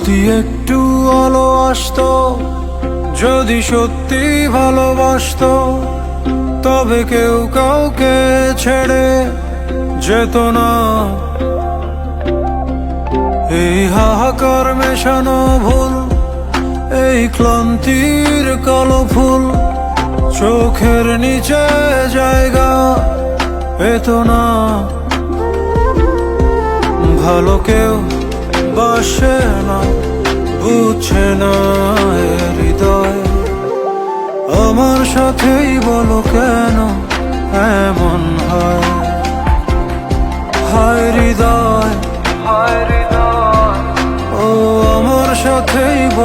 যদি একটু আলো আসতো, যদি সত্যি ভালোবাসতো, তবে কেউ কাউকে ছেড়ে যেত না। এই হাহাকার মেশানো ভুল, এই ক্লান্তির কালো ফুল চোখের নিচে জায়গা পেত না। ভালো কেউ বাসে না, বুঝছে না এ হৃদয়। আমার সাথেই বলো কেন এমন হয়? হায় হৃদয়, ও আমার সাথেই বলো।